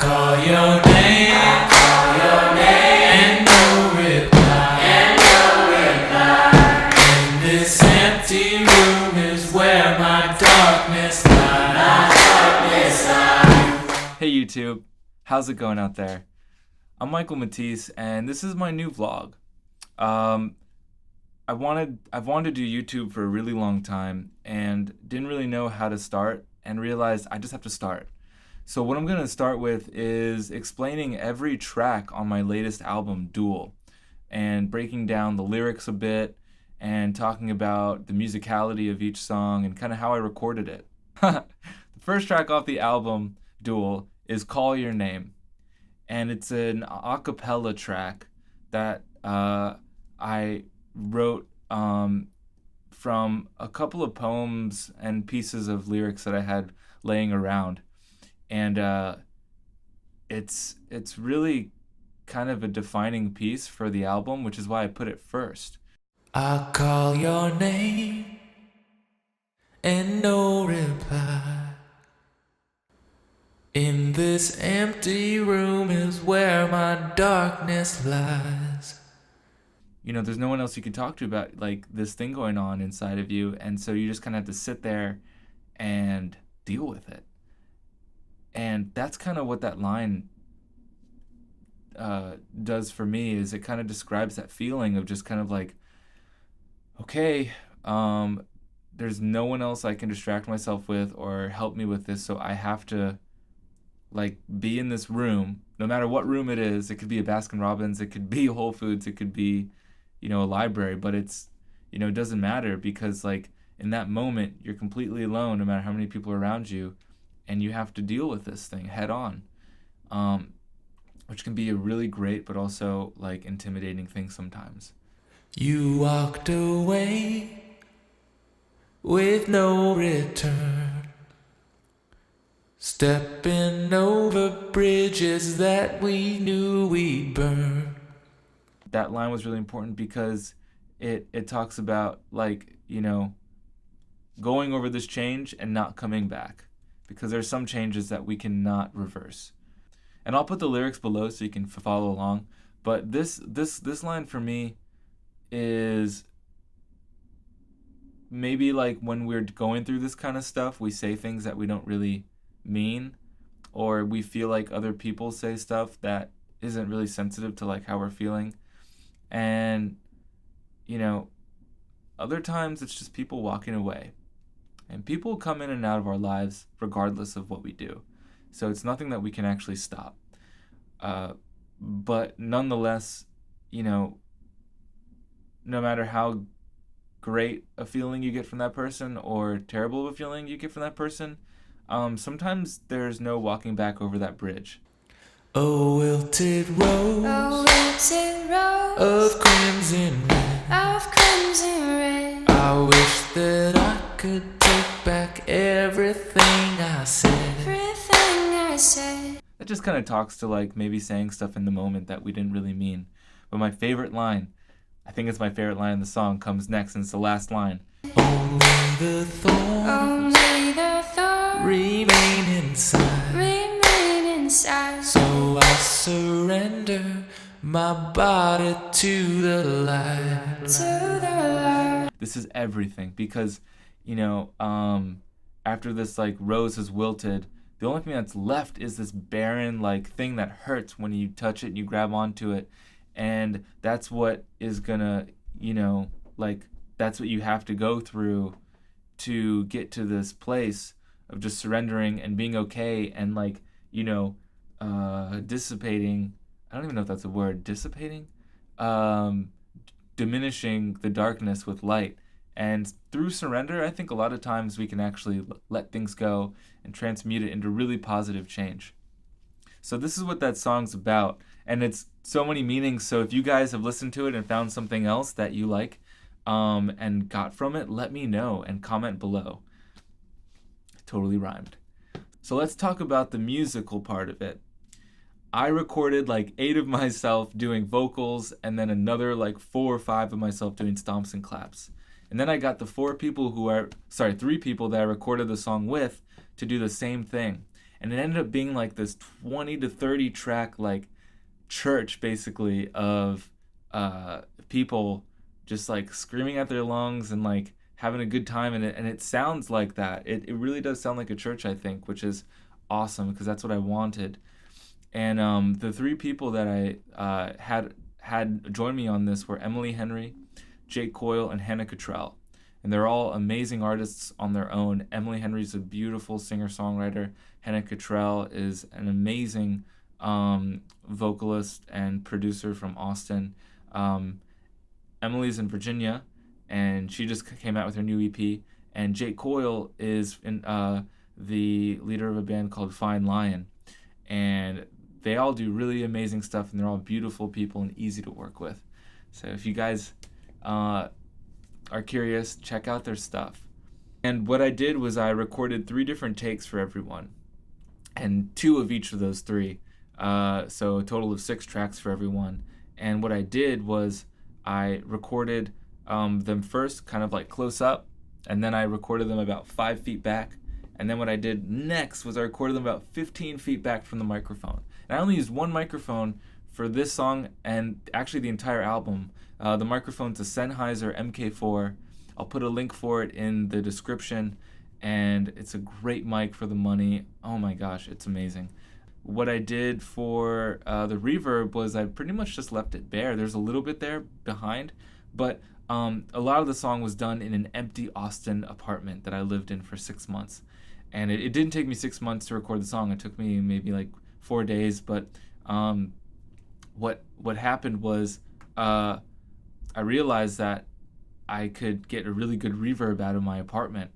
call your name, and no reply, and this empty room is where my darkness lies. Hey YouTube, how's it going out there? I'm Mattice, and this is my new vlog. I've wanted to do YouTube for a really long time and didn't really know how to start and realized I just have to start. So what I'm going to start with is explaining every track on my latest album, Duel, and breaking down the lyrics a bit and talking about the musicality of each song and kind of how I recorded it. The first track off the album, Duel, is Call Your Name, and it's an a cappella track that I wrote from a couple of poems and pieces of lyrics that I had laying around, and it's really kind of a defining piece for the album, which is why I put it first. I call your name and no reply. In this empty room is where my darkness lies. You know, there's no one else you can talk to about like this thing going on inside of you, and so you just kind of have to sit there and deal with it. And that's kind of what that line does for me, is it kind of describes that feeling of just kind of like, okay, there's no one else I can distract myself with or help me with this, so I have to like be in this room, no matter what room it is. It could be a Baskin Robbins, it could be Whole Foods, it could be, you know, a library, but it's, you know, it doesn't matter, because like in that moment you're completely alone no matter how many people are around you, and you have to deal with this thing head on, which can be a really great but also like intimidating thing sometimes. You walked away with no return, stepping over bridges that we knew we'd burn. That line was really important because it talks about, like, you know, going over this change and not coming back, because there's some changes that we cannot reverse. And I'll put the lyrics below so you can follow along, but this line for me is maybe like when we're going through this kind of stuff, we say things that we don't really mean, or we feel like other people say stuff that isn't really sensitive to like how we're feeling. And you know, other times it's just people walking away, and people come in and out of our lives regardless of what we do, so it's nothing that we can actually stop, but nonetheless, you know, no matter how great a feeling you get from that person or terrible of a feeling you get from that person, sometimes there's no walking back over that bridge. Oh, wilted rose, of crimson red, I wish that I could take back everything I said. That just kind of talks to like maybe saying stuff in the moment that we didn't really mean. But my favorite line, I think it's my favorite line in the song, comes next, and it's the last line. Only the thorns remain inside. So I surrender my body to the light. This is everything, because, you know, after this like rose has wilted, the only thing that's left is this barren like thing that hurts when you touch it and you grab onto it, and that's what is gonna, you know, like that's what you have to go through to get to this place of just surrendering and being okay, and like, you know, dissipating, I don't even know if that's a word, dissipating, diminishing the darkness with light. And through surrender, I think a lot of times we can actually let things go and transmute it into really positive change. So this is what that song's about, and it's so many meanings. So if you guys have listened to it and found something else that you like and got from it, let me know and comment below. Totally rhymed. So let's talk about the musical part of it. I recorded like 8 of myself doing vocals, and then another like 4 or 5 of myself doing stomps and claps. And then I got the 3 people that I recorded the song with to do the same thing. and it ended up being like this 20 to 30 track like church basically of people just like screaming at their lungs and like having a good time, and it sounds like that. It really does sound like a church, I think, which is awesome because that's what I wanted. And the three people that I had join me on this were Emily Henry, Jake Coyle, and Hannah Cottrell. And they're all amazing artists on their own. Emily Henry's a beautiful singer-songwriter. Hannah Cottrell is an amazing vocalist and producer from Austin. Emily's in Virginia, and she just came out with her new EP. And Jake Coyle is the leader of a band called Fine Lion. And they all do really amazing stuff, and they're all beautiful people and easy to work with. So if you guys are curious, check out their stuff. And what I did was I recorded 3 different takes for everyone, and 2 of each of those 3. So a total of 6 tracks for everyone. And what I did was I recorded them first kind of like close up, and then I recorded them about 5 feet back. And then what I did next was I recorded them about 15 feet back from the microphone. And I only used one microphone for this song and actually the entire album. The microphone's a Sennheiser MK4. I'll put a link for it in the description, and it's a great mic for the money. Oh my gosh, it's amazing. What I did for the reverb was I pretty much just left it bare. There's a little bit there behind, but a lot of the song was done in an empty Austin apartment that I lived in for 6 months. And it didn't take me 6 months to record the song. It took me maybe like 4 days. But what happened was I realized that I could get a really good reverb out of my apartment,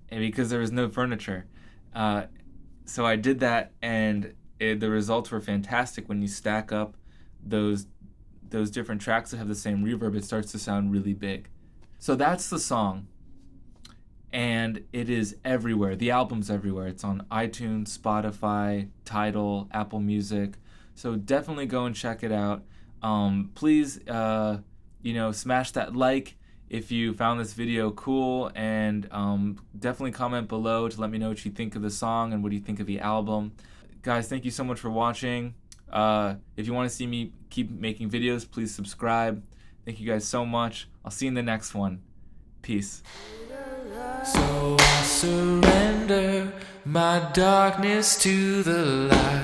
and because there was no furniture. So I did that, and the results were fantastic. When you stack up those different tracks that have the same reverb, it starts to sound really big. So that's the song. And it is everywhere. The album's everywhere. It's on iTunes, Spotify, Tidal, Apple Music. So definitely go and check it out. Please, smash that like if you found this video cool, and definitely comment below to let me know what you think of the song and what you think of the album. Guys, thank you so much for watching. If you want to see me keep making videos, please subscribe. Thank you guys so much. I'll see you in the next one. Peace. So I surrender my darkness to the light.